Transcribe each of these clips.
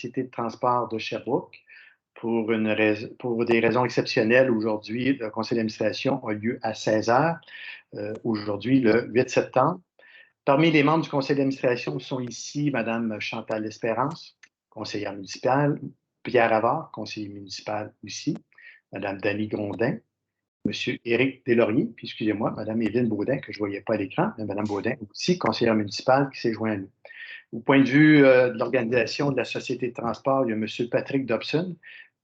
Société de transport de Sherbrooke. Pour des raisons exceptionnelles, aujourd'hui, le conseil d'administration a lieu à 16 heures, aujourd'hui, le 8 septembre. Parmi les membres du conseil d'administration sont ici Mme Chantal L'Espérance, conseillère municipale, Pierre Havard, conseiller municipal aussi, Mme Dany Grondin, M. Éric Deslauriers, puis excusez-moi, Mme Évelyne Baudin, que je ne voyais pas à l'écran, mais Mme Baudin aussi, conseillère municipale, qui s'est joint à nous. Au point de vue de l'organisation de la Société de transport, il y a M. Patrick Dobson,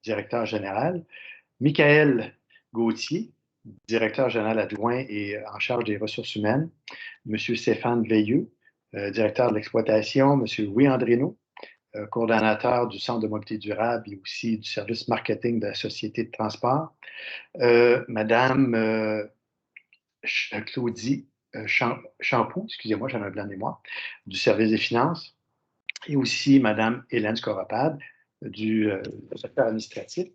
directeur général, Michael Gauthier, directeur général adjoint et en charge des ressources humaines, M. Stéphane Veilleux, directeur de l'exploitation, M. Louis Andrino, coordonnateur du Centre de mobilité durable et aussi du service marketing de la Société de transport, Mme Claudie Champoux, excusez-moi, j'en ai un blanc de mémoire, du service des finances, et aussi Mme Hélène Scoropade du secteur administratif.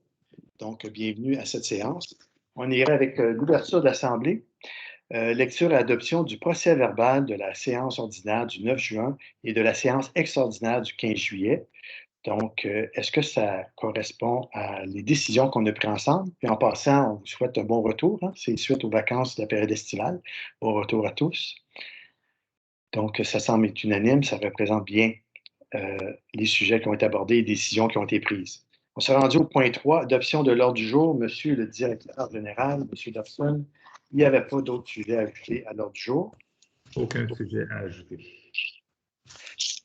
Donc, bienvenue à cette séance. On irait avec l'ouverture de l'Assemblée, lecture et adoption du procès-verbal de la séance ordinaire du 9 juin et de la séance extraordinaire du 15 juillet. Donc, est-ce que ça correspond à les décisions qu'on a prises ensemble? Puis en passant, on vous souhaite un bon retour. Hein? C'est suite aux vacances de la période estivale. Bon retour à tous. Donc, ça semble être unanime. Ça représente bien les sujets qui ont été abordés et les décisions qui ont été prises. On s'est rendu au point 3, adoption de l'ordre du jour. Monsieur le directeur général, M. Dobson, il n'y avait pas d'autres sujets à ajouter à l'ordre du jour. Aucun sujet à ajouter.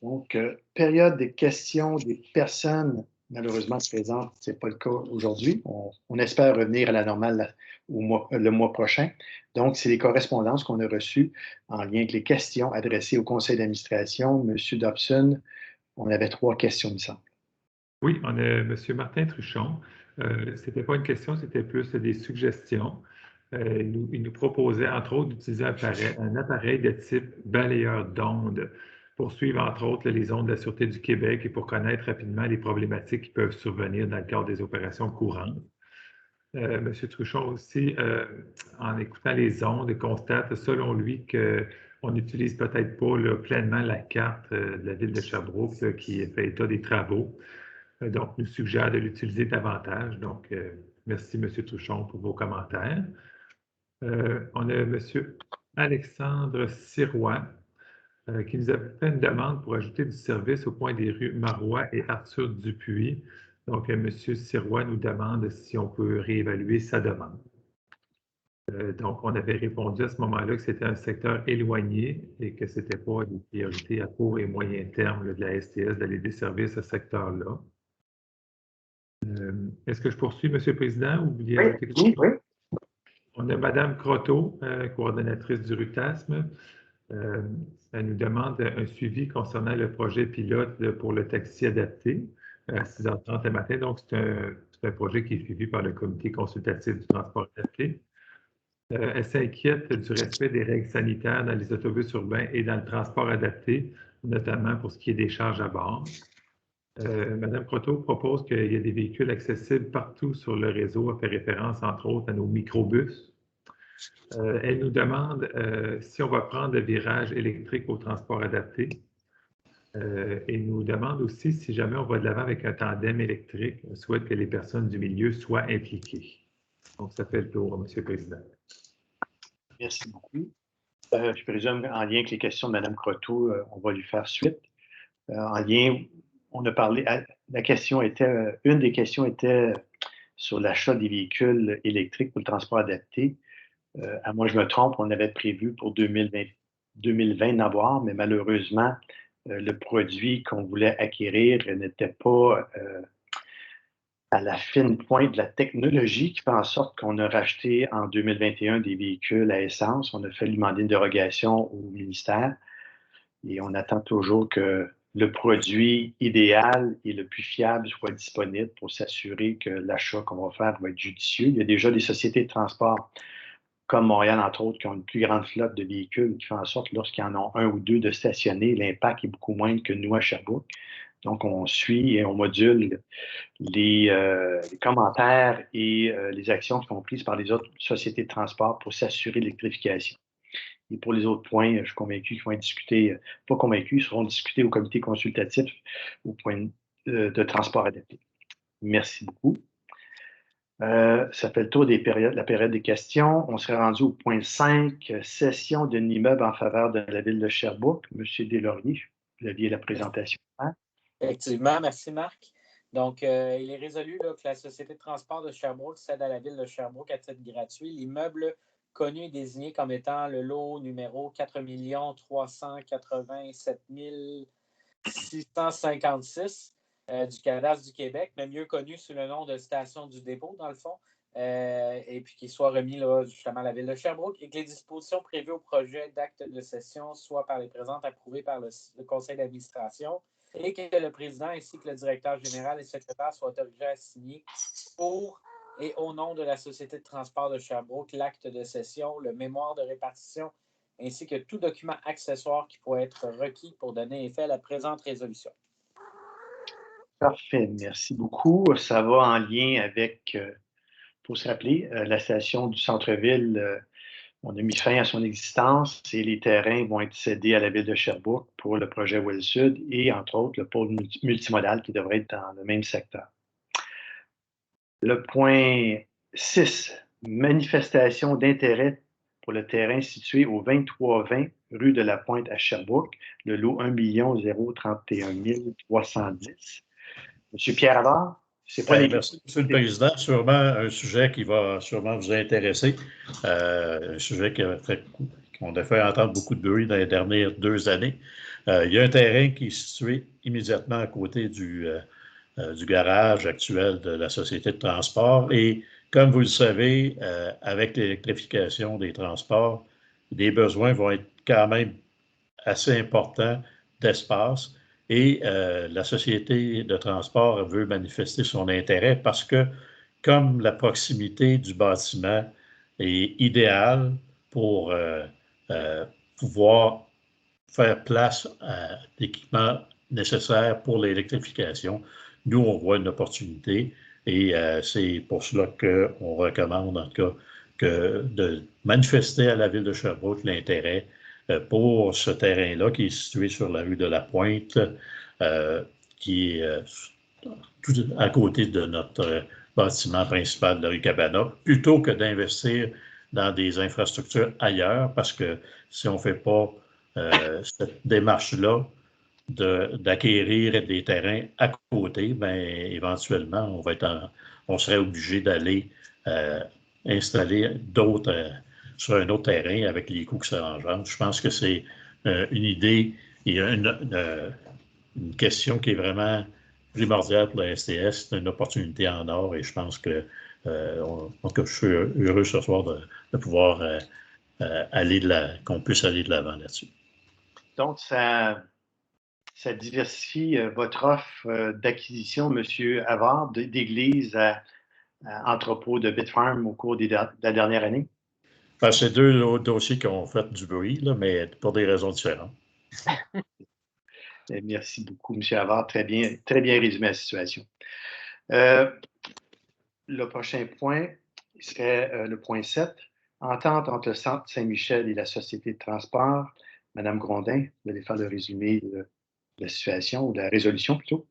Donc, période des questions des personnes malheureusement présentes, ce n'est pas le cas aujourd'hui. On espère revenir à la normale le mois prochain. Donc, c'est les correspondances qu'on a reçues en lien avec les questions adressées au conseil d'administration. M. Dobson, on avait 3 questions, il me semble. Oui, on a M. Martin Truchon. Ce n'était pas une question, c'était plus des suggestions. Il nous proposait, entre autres, d'utiliser un appareil de type balayeur d'ondes pour suivre, entre autres, les ondes de la Sûreté du Québec et pour connaître rapidement les problématiques qui peuvent survenir dans le cadre des opérations courantes. M. Truchon aussi, en écoutant les ondes, constate, selon lui, qu'on n'utilise peut-être pas pleinement la carte de la ville de Sherbrooke qui fait état des travaux. Donc, nous suggère de l'utiliser davantage. Donc, merci, M. Truchon, pour vos commentaires. On a M. Alexandre Sirois qui nous a fait une demande pour ajouter du service au point des rues Marois et Arthur Dupuis. Donc, M. Sirois nous demande si on peut réévaluer sa demande. Donc, on avait répondu à ce moment-là que c'était un secteur éloigné et que ce n'était pas une priorité à court et moyen terme de la STS d'aller desservir ce secteur-là. Est-ce que je poursuis, M. le Président, ou vous Oui, oui. On a Mme Croteau, coordonnatrice du RUTASM. Elle nous demande un suivi concernant le projet pilote pour le taxi adapté à 6h30 le matin. Donc, c'est un projet qui est suivi par le comité consultatif du transport adapté. Elle s'inquiète du respect des règles sanitaires dans les autobus urbains et dans le transport adapté, notamment pour ce qui est des charges à bord. Mme Croteau propose qu'il y ait des véhicules accessibles partout sur le réseau. Elle fait référence, entre autres, à nos microbus. Elle nous demande si on va prendre le virage électrique au transport adapté. Et nous demande aussi si jamais on va de l'avant avec un tandem électrique, on souhaite que les personnes du milieu soient impliquées. Donc, ça fait le tour, M. le Président. Merci beaucoup. Je présume, en lien avec les questions de Mme Croteau, on va lui faire suite. En lien, on a parlé, la question était, une des questions était sur l'achat des véhicules électriques pour le transport adapté. À moi, je me trompe, on avait prévu pour 2020 d'en avoir, mais malheureusement, le produit qu'on voulait acquérir n'était pas à la fine pointe de la technologie qui fait en sorte qu'on a racheté en 2021 des véhicules à essence. On a fait demander une dérogation au ministère et on attend toujours que le produit idéal et le plus fiable soit disponible pour s'assurer que l'achat qu'on va faire va être judicieux. Il y a déjà des sociétés de transport comme Montréal, entre autres, qui ont une plus grande flotte de véhicules qui fait en sorte que lorsqu'ils en ont un ou deux de stationnés, l'impact est beaucoup moindre que nous à Sherbrooke. Donc, on suit et on module les commentaires et les actions qui sont prises par les autres sociétés de transport pour s'assurer de l'électrification. Et pour les autres points, je suis convaincu qu'ils vont être discutés, pas convaincu, ils seront discutés au comité consultatif au point de transport adapté. Merci beaucoup. Ça fait le tour la période des questions. On serait rendu au point 5, cession d'un immeuble en faveur de la ville de Sherbrooke. Monsieur Deslauriers, vous aviez la présentation. Hein? Effectivement, merci Marc. Donc, il est résolu là, que la Société de transport de Sherbrooke cède à la ville de Sherbrooke à titre gratuit l'immeuble connu et désigné comme étant le lot numéro 4 387 656 du cadastre du Québec, mais mieux connu sous le nom de station du dépôt, dans le fond, et puis qu'il soit remis là, justement à la ville de Sherbrooke et que les dispositions prévues au projet d'acte de cession soient par les présentes approuvées par le conseil d'administration et que le président ainsi que le directeur général et secrétaire soient autorisés à signer pour et au nom de la Société de transport de Sherbrooke l'acte de cession, le mémoire de répartition ainsi que tout document accessoire qui pourrait être requis pour donner effet à la présente résolution. Parfait, merci beaucoup. Ça va en lien avec, pour se rappeler, la station du centre-ville. On a mis fin à son existence et les terrains vont être cédés à la ville de Sherbrooke pour le projet Ouest Sud et, entre autres, le pôle multimodal qui devrait être dans le même secteur. Le point 6, manifestation d'intérêt pour le terrain situé au 2320 rue de la Pointe à Sherbrooke, le lot 1 031 310. Monsieur Pierre Havard, c'est pas les... Merci, Monsieur le Président. Sûrement un sujet qui va sûrement vous intéresser. Un sujet qu'on a fait entendre beaucoup de bruit dans les dernières 2 années. Il y a un terrain qui est situé immédiatement à côté du garage actuel de la Société de transport. Et comme vous le savez, avec l'électrification des transports, les besoins vont être quand même assez importants d'espace. Et la Société de transport veut manifester son intérêt parce que, comme la proximité du bâtiment est idéale pour pouvoir faire place à l'équipement nécessaire pour l'électrification, nous, on voit une opportunité et c'est pour cela qu'on recommande, en tout cas, de manifester à la ville de Sherbrooke l'intérêt pour ce terrain-là qui est situé sur la rue de la Pointe, qui est tout à côté de notre bâtiment principal de la rue Cabana, plutôt que d'investir dans des infrastructures ailleurs, parce que si on ne fait pas cette démarche-là d'acquérir des terrains à côté, bien, éventuellement, on serait obligé d'aller installer d'autres sur un autre terrain avec les coûts que ça engendre. Je pense que c'est une idée et une question qui est vraiment primordiale pour la STS. C'est une opportunité en or et je pense que je suis heureux ce soir de pouvoir qu'on puisse aller de l'avant là-dessus. Donc, ça diversifie votre offre d'acquisition, M. Havard, d'église à entrepôt de Bitfarm au cours de la dernière année? C'est 2 dossiers qui ont fait du bruit, là, mais pour des raisons différentes. Merci beaucoup, M. Havard. Très bien résumé la situation. Le prochain point serait le point 7. Entente entre le Centre Saint-Michel et la Société de transport. Madame Grondin, vous allez faire le résumé de la situation ou de la résolution plutôt.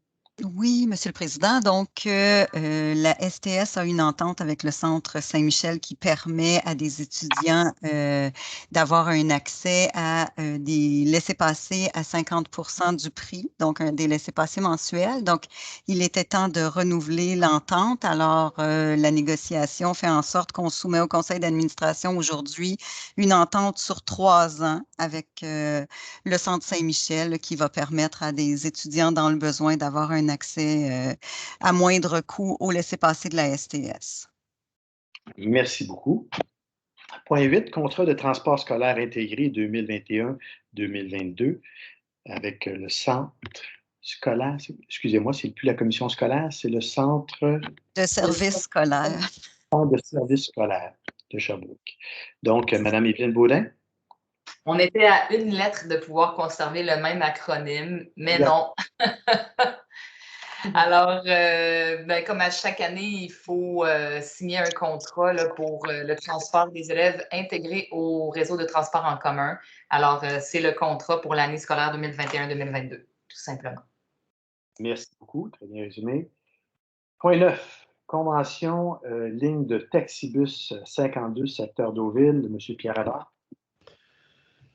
Oui, Monsieur le Président. Donc, la STS a une entente avec le Centre Saint-Michel qui permet à des étudiants d'avoir un accès à des laissez-passer à 50% du prix, donc des laissez-passer mensuels. Donc, il était temps de renouveler l'entente. Alors, la négociation fait en sorte qu'on soumet au conseil d'administration aujourd'hui une entente sur 3 ans avec le Centre Saint-Michel qui va permettre à des étudiants dans le besoin d'avoir un accès à moindre coût au laissez-passer de la STS. Merci beaucoup. Point 8, contrat de transport scolaire intégré 2021-2022 avec le centre scolaire. Excusez-moi, c'est plus la commission scolaire, c'est le centre de service scolaire. Centre de service scolaire de Sherbrooke. Donc, Mme Évelyne Baudin. On était à une lettre de pouvoir conserver le même acronyme, mais non. Alors, comme à chaque année, il faut signer un contrat là, pour le transport des élèves intégrés au réseau de transport en commun. Alors, c'est le contrat pour l'année scolaire 2021-2022, tout simplement. Merci beaucoup, très bien résumé. Point 9, convention ligne de taxibus 52, secteur Deauville, de M. Pierre Allard.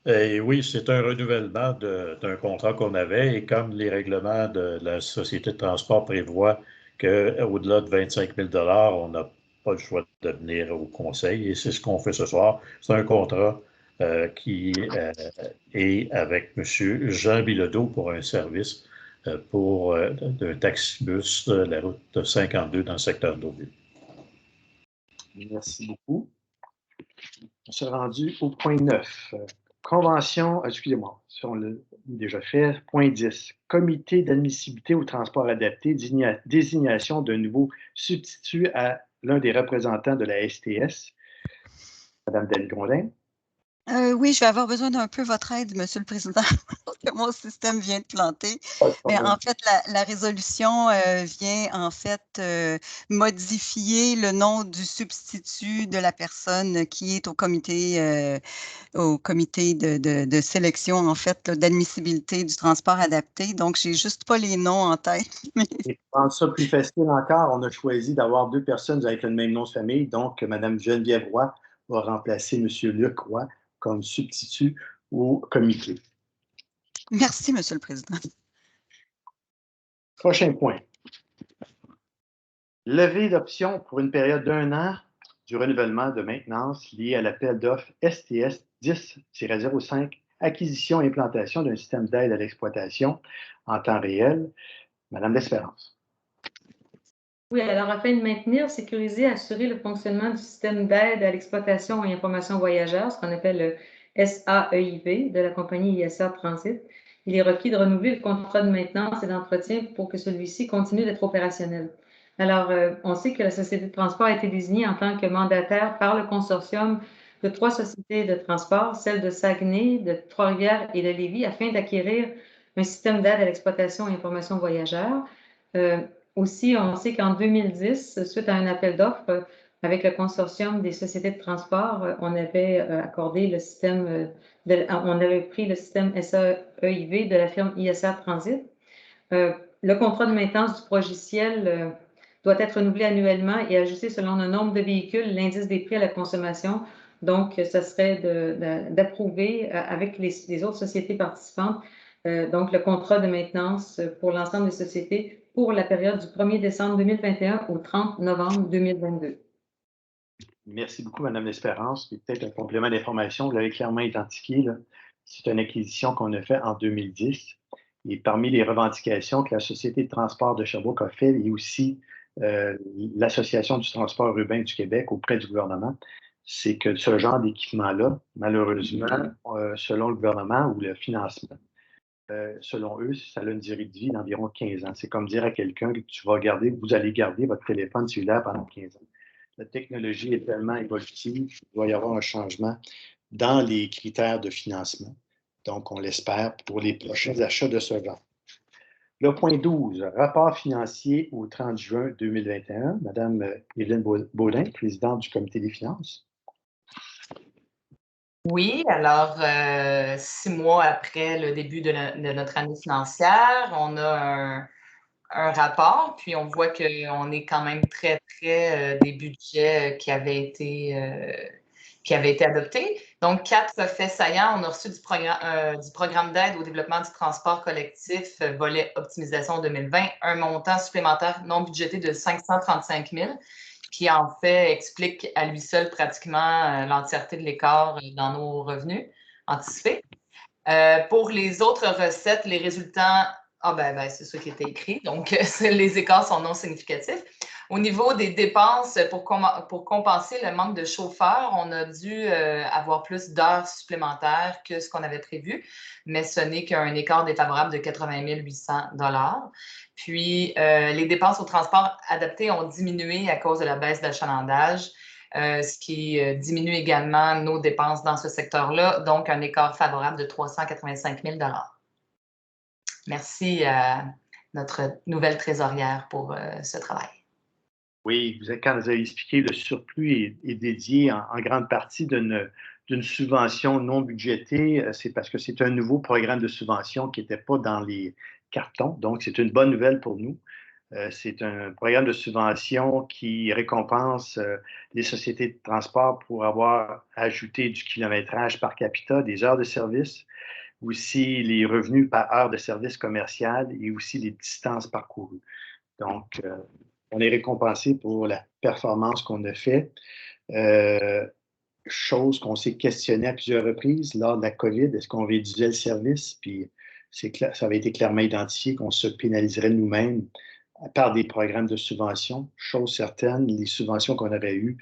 Et oui, c'est un renouvellement d'un contrat qu'on avait et comme les règlements de la Société de transport prévoient qu'au-delà de 25 000 on n'a pas le choix de venir au conseil et c'est ce qu'on fait ce soir. C'est un contrat qui est avec M. Jean Bilodeau pour un service pour un taxibus de la route 52 dans le secteur d'Auville. Merci beaucoup. On s'est rendu au point 9. Convention, excusez-moi, si on l'a déjà fait. Point 10. Comité d'admissibilité au transport adapté, désignation d'un nouveau substitut à l'un des représentants de la STS, Mme Denis-Grondin. Oui, je vais avoir besoin d'un peu votre aide, Monsieur le Président, parce que mon système vient de planter. Mais en fait, la résolution vient en fait modifier le nom du substitut de la personne qui est au comité de sélection, en fait, d'admissibilité du transport adapté. Donc, j'ai juste pas les noms en tête. Et pour rendre ça plus facile encore, on a choisi d'avoir deux personnes avec le même nom de famille. Donc, Mme Geneviève Roy va remplacer M. Luc Roy comme substitut au comité. Merci, Monsieur le Président. Prochain point. Levée d'option pour une période d'1 an du renouvellement de maintenance lié à l'appel d'offres STS 10-05, acquisition et implantation d'un système d'aide à l'exploitation en temps réel. Madame L'Espérance. Oui, alors afin de maintenir, sécuriser, assurer le fonctionnement du système d'aide à l'exploitation et information voyageurs, ce qu'on appelle le SAEIV de la compagnie ISA Transit, il est requis de renouveler le contrat de maintenance et d'entretien pour que celui-ci continue d'être opérationnel. Alors, on sait que la Société de transport a été désignée en tant que mandataire par le consortium de 3 sociétés de transport, celles de Saguenay, de Trois-Rivières et de Lévis, afin d'acquérir un système d'aide à l'exploitation et information voyageurs. Aussi, on sait qu'en 2010, suite à un appel d'offres avec le consortium des sociétés de transport, on avait accordé le système, on avait pris le système SAEIV de la firme ISA Transit. Le contrat de maintenance du logiciel doit être renouvelé annuellement et ajusté selon le nombre de véhicules, l'indice des prix à la consommation. Donc, ce serait d'approuver avec les autres sociétés participantes donc le contrat de maintenance pour l'ensemble des sociétés pour la période du 1er décembre 2021 au 30 novembre 2022. Merci beaucoup, Mme L'Espérance. Peut-être un complément d'information, vous l'avez clairement identifié. C'est une acquisition qu'on a faite en 2010. Et parmi les revendications que la Société de transport de Sherbrooke a fait, et aussi l'Association du transport urbain du Québec auprès du gouvernement, c'est que ce genre d'équipement-là, malheureusement, selon le gouvernement ou le financement, selon eux, ça a une durée de vie d'environ 15 ans. C'est comme dire à quelqu'un que vous allez garder votre téléphone cellulaire pendant 15 ans. La technologie est tellement évolutive qu'il doit y avoir un changement dans les critères de financement. Donc, on l'espère pour les prochains achats de ce genre. Le point 12, rapport financier au 30 juin 2021. Madame Évelyne Baudin, présidente du comité des finances. Oui, alors 6 mois après le début de notre année financière, on a un rapport, puis on voit qu'on est quand même très près des budgets qui avaient été adoptés. Donc, 4 faits saillants. On a reçu du programme d'aide au développement du transport collectif, volet optimisation 2020, un montant supplémentaire non budgété de 535 000 qui en fait explique à lui seul pratiquement l'entièreté de l'écart dans nos revenus anticipés. Pour les autres recettes, les résultats, c'est ce qui était écrit, donc les écarts sont non significatifs. Au niveau des dépenses, pour compenser le manque de chauffeurs, on a dû avoir plus d'heures supplémentaires que ce qu'on avait prévu, mais ce n'est qu'un écart défavorable de 80 800 $. Puis, les dépenses au transport adapté ont diminué à cause de la baisse d'achalandage, ce qui diminue également nos dépenses dans ce secteur-là, donc un écart favorable de 385 000 $. Merci à notre nouvelle trésorière pour ce travail. Oui, quand vous avez expliqué, le surplus est dédié en grande partie d'une subvention non budgétée. C'est parce que c'est un nouveau programme de subvention qui n'était pas dans les carton. Donc, c'est une bonne nouvelle pour nous. C'est un programme de subvention qui récompense les sociétés de transport pour avoir ajouté du kilométrage par capita, des heures de service, aussi les revenus par heure de service commercial et aussi les distances parcourues. Donc, on est récompensé pour la performance qu'on a faite. Chose qu'on s'est questionné à plusieurs reprises lors de la COVID, est-ce qu'on réduisait le service? Puis ça avait été clairement identifié qu'on se pénaliserait nous-mêmes par des programmes de subvention. Chose certaine, les subventions qu'on avait eues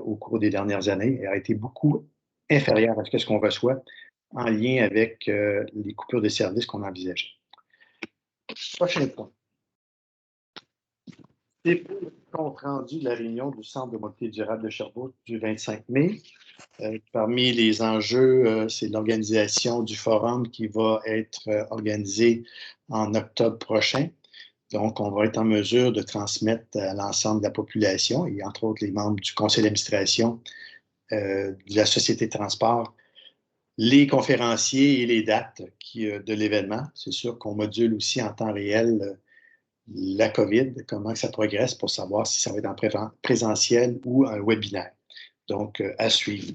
au cours des dernières années ont été beaucoup inférieures à ce qu'on reçoit en lien avec les coupures de services qu'on envisageait. Prochain point. C'est pour le compte rendu de la réunion du Centre de mobilité durable de Sherbrooke du 25 mai. Parmi les enjeux, c'est l'organisation du forum qui va être organisé en octobre prochain. Donc, on va être en mesure de transmettre à l'ensemble de la population et entre autres les membres du conseil d'administration de la Société de transport, les conférenciers et les dates de l'événement. C'est sûr qu'on module aussi en temps réel la COVID, comment ça progresse pour savoir si ça va être en présentiel ou un webinaire. Donc, à suivre.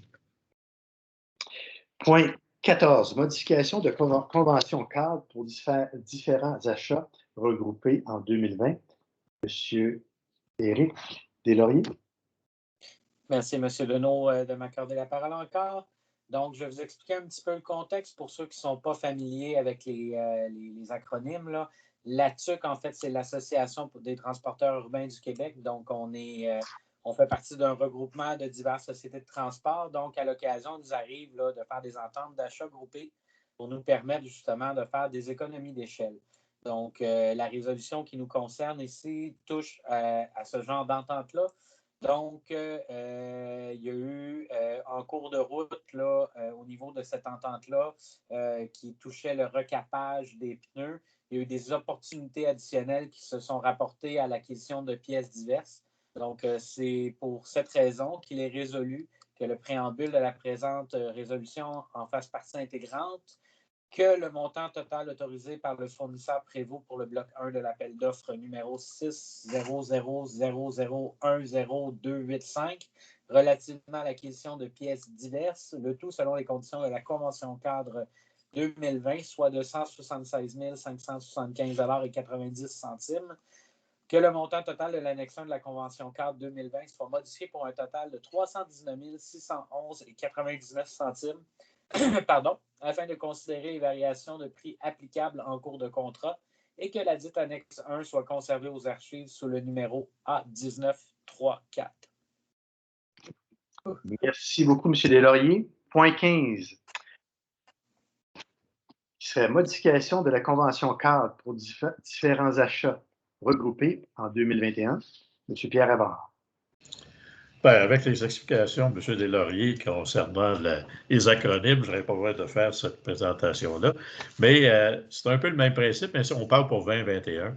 Point 14. Modification de convention cadre pour différents achats regroupés en 2020. Monsieur Éric Deslauriers. Merci, M. Deneau, de m'accorder la parole encore. Donc, je vais vous expliquer un petit peu le contexte pour ceux qui ne sont pas familiers avec les acronymes, là. L'ATUC, en fait, c'est l'Association des transporteurs urbains du Québec. Donc, on fait partie d'un regroupement de diverses sociétés de transport. Donc, à l'occasion, il nous arrive là, de faire des ententes d'achat groupés pour nous permettre justement de faire des économies d'échelle. Donc, la résolution qui nous concerne ici touche à ce genre d'entente-là. Donc, il y a eu en cours de route là, au niveau de cette entente-là qui touchait le recapage des pneus. Il y a eu des opportunités additionnelles qui se sont rapportées à l'acquisition de pièces diverses. Donc, c'est pour cette raison qu'il est résolu que le préambule de la présente résolution en fasse partie intégrante, que le montant total autorisé par le fournisseur prévaut pour le bloc 1 de l'appel d'offres numéro 60000100285 relativement à l'acquisition de pièces diverses, le tout selon les conditions de la Convention cadre 2020, soit de 176 575,90 $, que le montant total de l'annexion de la Convention cadre 2020 soit modifié pour un total de 319 611,99 $, pardon, afin de considérer les variations de prix applicables en cours de contrat et que la dite annexe 1 soit conservée aux archives sous le numéro A1934. Merci beaucoup, M. Deslauriers. Point 15. Qui serait modification de la convention cadre pour différents achats regroupés en 2021. M. Pierre Havard. Bien, avec les explications de M. Deslauriers concernant les acronymes, je n'aurais pas besoin de faire cette présentation-là. Mais c'est un peu le même principe, mais on parle pour 2021.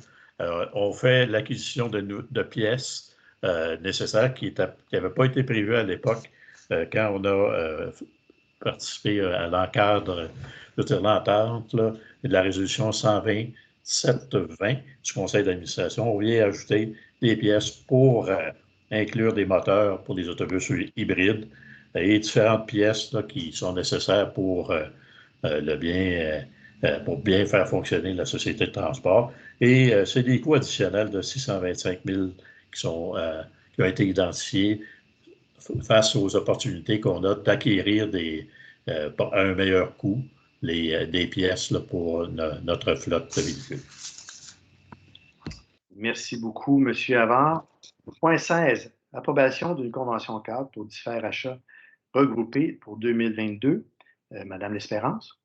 On fait l'acquisition de pièces nécessaires qui n'avaient pas été prévues à l'époque quand on a participé à l'encadre de l'entente et de la résolution 127-20 du conseil d'administration. On vient ajouter des pièces pour inclure des moteurs pour les autobus hybrides et différentes pièces là, qui sont nécessaires pour bien faire fonctionner la société de transport. Et c'est des coûts additionnels de 625 000 qui ont été identifiés face aux opportunités qu'on a d'acquérir à un meilleur coût des pièces là, pour notre flotte de véhicules. Merci beaucoup, M. Havard. Point 16. Approbation d'une convention cadre pour différents achats regroupés pour 2022. Madame L'Espérance.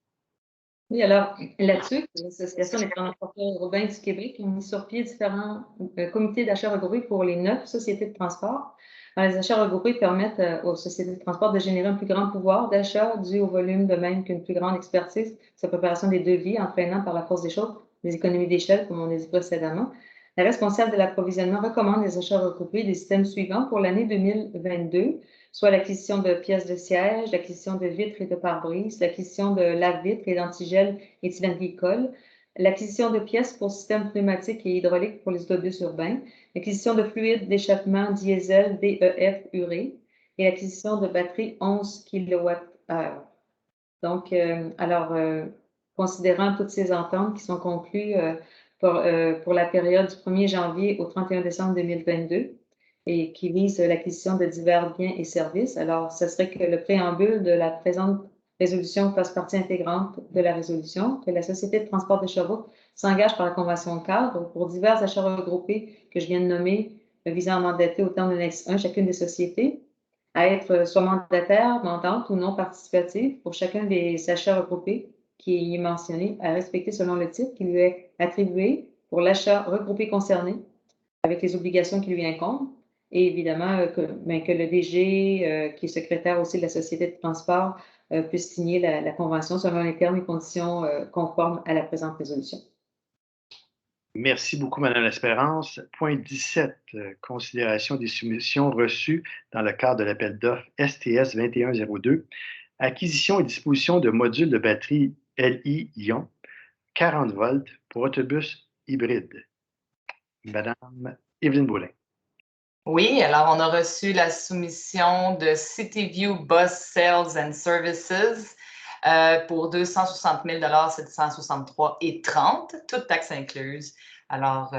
Oui, alors là-dessus, l'Association des transporteurs urbains du Québec a mis sur pied différents comités d'achat regroupés pour les 9 sociétés de transport. Alors, les achats regroupés permettent aux sociétés de transport de générer un plus grand pouvoir d'achat dû au volume, de même qu'une plus grande expertise, sa préparation des devis, entraînant par la force des choses des économies d'échelle, comme on a dit précédemment. La responsable de l'approvisionnement recommande les achats regroupés des systèmes suivants pour l'année 2022, soit l'acquisition de pièces de siège, l'acquisition de vitres et de pare-brise, l'acquisition de lave-vitres et d'antigel éthylène glycol, l'acquisition de pièces pour systèmes pneumatiques et hydrauliques pour les autobus urbains, l'acquisition de fluides d'échappement diesel DEF urée et l'acquisition de batteries 11 kWh. Donc, considérant toutes ces ententes qui sont conclues pour la période du 1er janvier au 31 décembre 2022 et qui visent l'acquisition de divers biens et services, alors ce serait que le préambule de la présente résolution fasse partie intégrante de la résolution, que la Société de transport de Sherbrooke s'engage par la Convention cadre pour divers achats regroupés que je viens de nommer visant à mandater au terme de l'annexe 1 chacune des sociétés, à être soit mandataire, mandante ou non participative pour chacun des achats regroupés qui est mentionné, à respecter selon le titre qui lui est attribué pour l'achat regroupé concerné avec les obligations qui lui incombent. Et évidemment, que le DG, qui est secrétaire aussi de la Société de transport, puisse signer la convention selon les termes et conditions conformes à la présente résolution. Merci beaucoup, Mme L'Espérance. Point 17, considération des soumissions reçues dans le cadre de l'appel d'offres STS 2102, acquisition et disposition de modules de batterie LI-ion 40 volts pour autobus hybrides. Madame Evelyne Boulin. Oui, alors on a reçu la soumission de CityView Bus Sales and Services pour 260 763,30 $, toutes taxes incluses. Alors,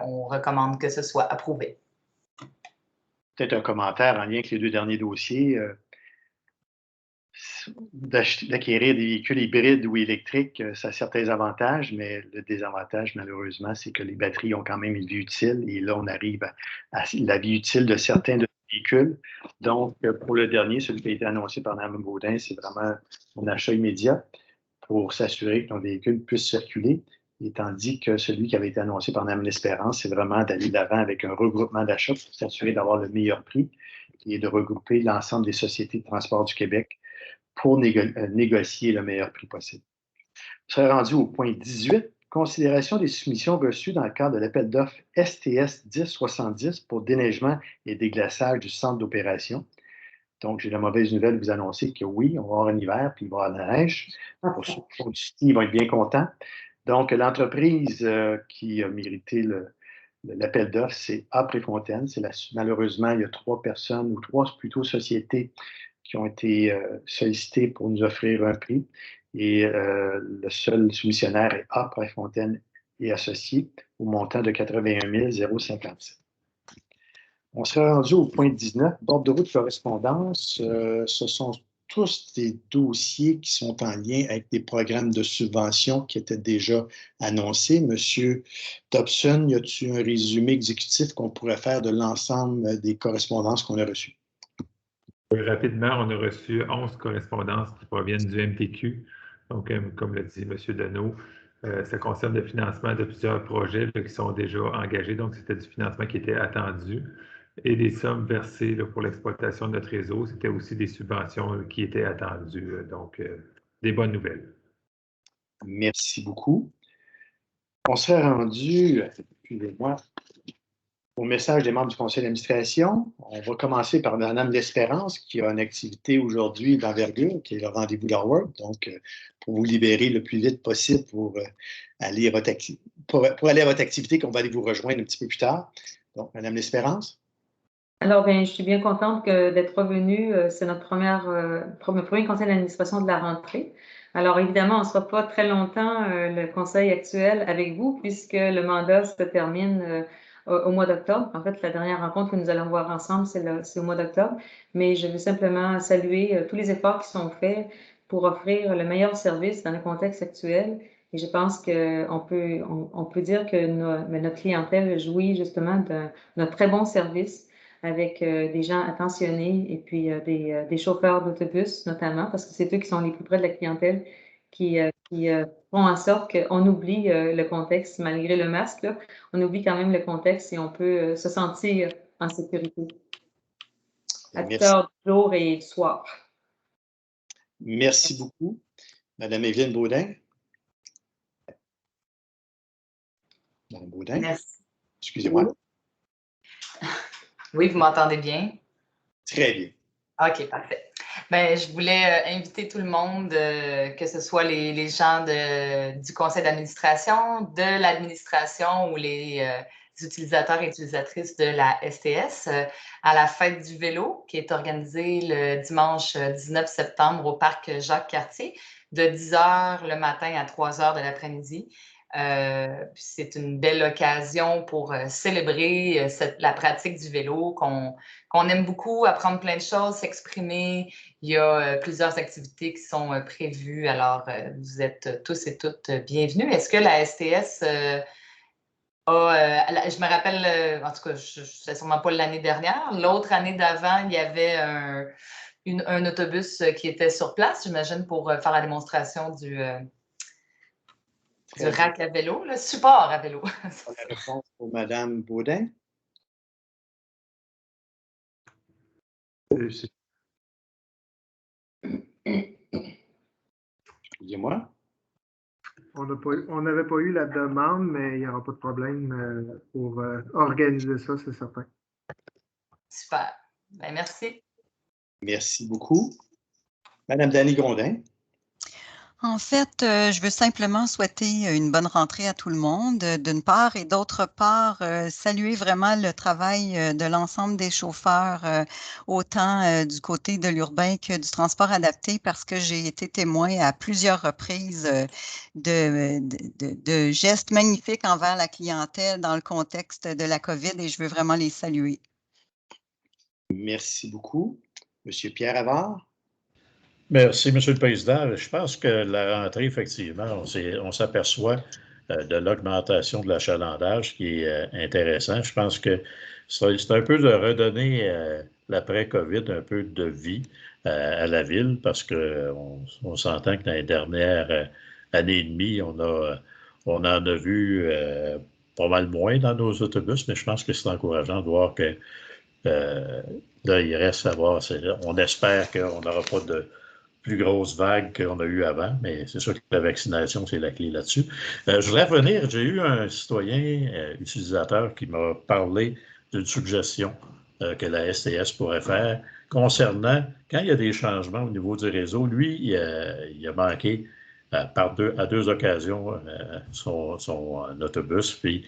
on recommande que ce soit approuvé. Peut-être un commentaire en lien avec les deux derniers dossiers. D'acquérir des véhicules hybrides ou électriques, ça a certains avantages, mais le désavantage, malheureusement, c'est que les batteries ont quand même une vie utile. Et là, on arrive à la vie utile de certains de ces véhicules. Donc, pour le dernier, celui qui a été annoncé par Mme Baudin, c'est vraiment un achat immédiat pour s'assurer que nos véhicules puissent circuler. Et tandis que celui qui avait été annoncé par Mme L'Espérance, c'est vraiment d'aller de l'avant avec un regroupement d'achats pour s'assurer d'avoir le meilleur prix et de regrouper l'ensemble des sociétés de transport du Québec pour négocier le meilleur prix possible. On serait rendu au point 18, considération des soumissions reçues dans le cadre de l'appel d'offres STS 1070 pour déneigement et déglaçage du centre d'opération. Donc, j'ai la mauvaise nouvelle de vous annoncer que oui, on va avoir un hiver, puis il va y avoir de la neige. Pour ceux qui font du ski, ils vont être bien contents. Donc, l'entreprise qui a mérité l'appel d'offres, c'est A. Préfontaine. Malheureusement, il y a 3 personnes, ou 3 plutôt sociétés qui ont été sollicitées pour nous offrir un prix. Et le seul soumissionnaire est A. Préfontaine et associés au montant de 81 057. On serait rendu au point 19, bordereau de correspondance. Ce sont tous des dossiers qui sont en lien avec des programmes de subvention qui étaient déjà annoncés. Monsieur Dobson, y a-t-il un résumé exécutif qu'on pourrait faire de l'ensemble des correspondances qu'on a reçues? Oui, rapidement, on a reçu 11 correspondances qui proviennent du MTQ. Donc, comme l'a dit M. Deneau, ça concerne le financement de plusieurs projets qui sont déjà engagés. Donc, c'était du financement qui était attendu. Et les sommes versées pour l'exploitation de notre réseau, c'était aussi des subventions qui étaient attendues. Donc, des bonnes nouvelles. Merci beaucoup. On serait rendu, excusez-moi, au message des membres du conseil d'administration. On va commencer par Mme L'Espérance, qui a une activité aujourd'hui d'envergure, qui est le rendez-vous d'Howard. Donc, pour vous libérer le plus vite possible pour aller à votre activité, qu'on va aller vous rejoindre un petit peu plus tard. Donc, Mme L'Espérance. Alors, bien, je suis bien contente d'être revenue. C'est notre premier conseil d'administration de la rentrée. Alors, évidemment, on ne sera pas très longtemps, le conseil actuel, avec vous, puisque le mandat se termine au mois d'octobre. En fait, la dernière rencontre que nous allons voir ensemble, c'est au mois d'octobre. Mais je veux simplement saluer tous les efforts qui sont faits pour offrir le meilleur service dans le contexte actuel. Et je pense qu'on peut dire que notre clientèle jouit justement d'un très bon service avec des gens attentionnés et puis des chauffeurs d'autobus notamment, parce que c'est eux qui sont les plus près de la clientèle qui font en sorte qu'on oublie le contexte, malgré le masque, là, on oublie quand même le contexte et on peut se sentir en sécurité à toute heure du jour et du soir. Merci beaucoup. Madame Evelyne Baudin. Madame Baudin. Merci. Excusez-moi. Oui, vous m'entendez bien? Très bien. OK, parfait. Ben, je voulais inviter tout le monde, que ce soit les gens du conseil d'administration, de l'administration ou les utilisateurs et utilisatrices de la STS, à la fête du vélo qui est organisée le dimanche 19 septembre au parc Jacques-Cartier de 10h le matin à 3h de l'après-midi. C'est une belle occasion pour célébrer la pratique du vélo, qu'on aime beaucoup, apprendre plein de choses, s'exprimer. Il y a plusieurs activités qui sont prévues. Alors, vous êtes tous et toutes bienvenus. Est-ce que la STS je me rappelle, en tout cas, c'est sûrement pas l'année dernière. L'autre année d'avant, il y avait un autobus qui était sur place, j'imagine, pour faire la démonstration du rack à vélo, le support à vélo. La réponse pour Mme Baudin. Excusez-moi. On n'avait pas eu la demande, mais il n'y aura pas de problème pour organiser ça, c'est certain. Super. Ben, merci. Merci beaucoup. Madame Dany Grondin. En fait, je veux simplement souhaiter une bonne rentrée à tout le monde, d'une part, et d'autre part, saluer vraiment le travail de l'ensemble des chauffeurs, autant du côté de l'urbain que du transport adapté, parce que j'ai été témoin à plusieurs reprises de gestes magnifiques envers la clientèle dans le contexte de la COVID, et je veux vraiment les saluer. Merci beaucoup. Monsieur Pierre Havard. Merci, M. le Président. Je pense que la rentrée, effectivement, on s'aperçoit de l'augmentation de l'achalandage qui est intéressant. Je pense que c'est un peu de redonner l'après-COVID un peu de vie à la ville parce qu'on s'entend que dans les dernières années et demie, on en a vu pas mal moins dans nos autobus, mais je pense que c'est encourageant de voir que là, il reste à voir. On espère qu'on n'aura pas de plus grosse vague qu'on a eu avant, mais c'est sûr que la vaccination, c'est la clé là-dessus. Je voudrais revenir, j'ai eu un citoyen utilisateur qui m'a parlé d'une suggestion que la STS pourrait faire concernant quand il y a des changements au niveau du réseau. Lui, il a manqué à deux occasions son autobus, puis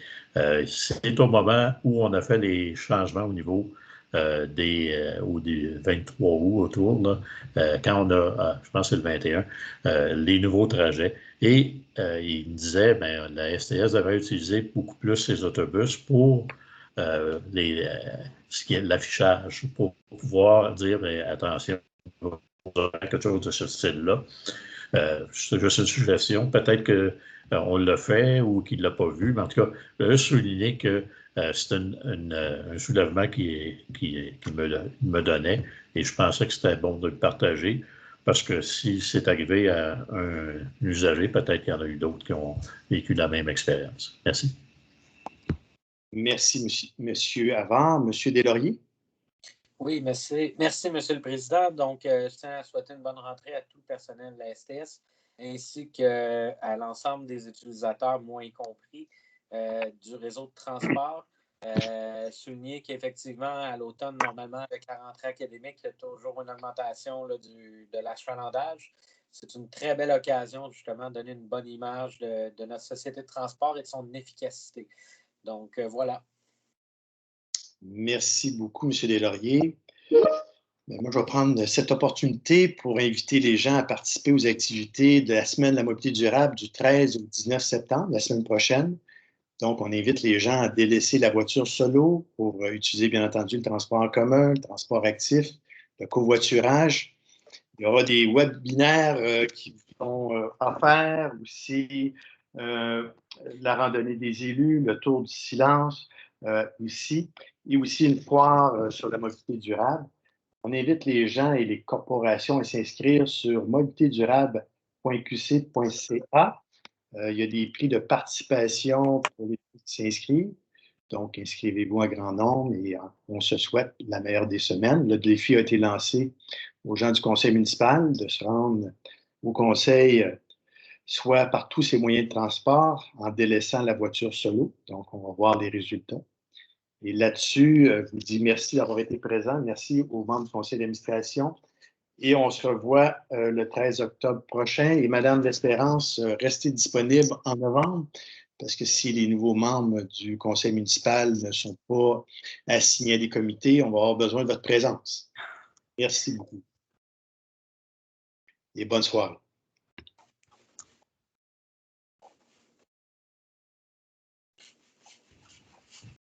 c'est au moment où on a fait les changements au niveau des 23 août autour, là, quand on a, je pense que c'est le 21, les nouveaux trajets. Et il me disait, la STS devrait utiliser beaucoup plus ses autobus pour ce qui est l'affichage, pour pouvoir dire, attention, quelque chose de ce style-là. C'est juste une suggestion. Peut-être qu'on l'a fait ou qu'il ne l'a pas vu, mais en tout cas, je veux souligner que c'est un soulèvement qui me donnait et je pensais que c'était bon de le partager parce que si c'est arrivé à un usager, peut-être qu'il y en a eu d'autres qui ont vécu la même expérience. Merci. Merci, Monsieur Havard. Monsieur Deslauriers. Oui, merci, Monsieur le Président. Donc, je tiens à souhaiter une bonne rentrée à tout le personnel de la STS ainsi qu'à l'ensemble des utilisateurs, moi y compris, du réseau de transport. Souligner qu'effectivement, à l'automne, normalement, avec la rentrée académique, il y a toujours une augmentation là, de l'achalandage. C'est une très belle occasion, justement, de donner une bonne image de notre société de transport et de son efficacité. Donc, voilà. Merci beaucoup, M. Deslauriers. Moi, je vais prendre cette opportunité pour inviter les gens à participer aux activités de la Semaine de la mobilité durable du 13 au 19 septembre, la semaine prochaine. Donc, on invite les gens à délaisser la voiture solo pour utiliser, bien entendu, le transport en commun, le transport actif, le covoiturage. Il y aura des webinaires qui vont offerts aussi, la randonnée des élus, le tour du silence aussi, et aussi une foire sur la mobilité durable. On invite les gens et les corporations à s'inscrire sur mobilitédurable.qc.ca. Il y a des prix de participation pour les gens qui s'inscrivent. Donc, inscrivez-vous en grand nombre et on se souhaite la meilleure des semaines. Le défi a été lancé aux gens du conseil municipal de se rendre au conseil soit par tous ces moyens de transport en délaissant la voiture solo. Donc, on va voir les résultats. Et là-dessus, je vous dis merci d'avoir été présent. Merci aux membres du conseil d'administration Et on se revoit le 13 octobre prochain. Et Madame d'Espérance, restez disponible en novembre, parce que si les nouveaux membres du conseil municipal ne sont pas assignés à des comités, on va avoir besoin de votre présence. Merci beaucoup. Et bonne soirée.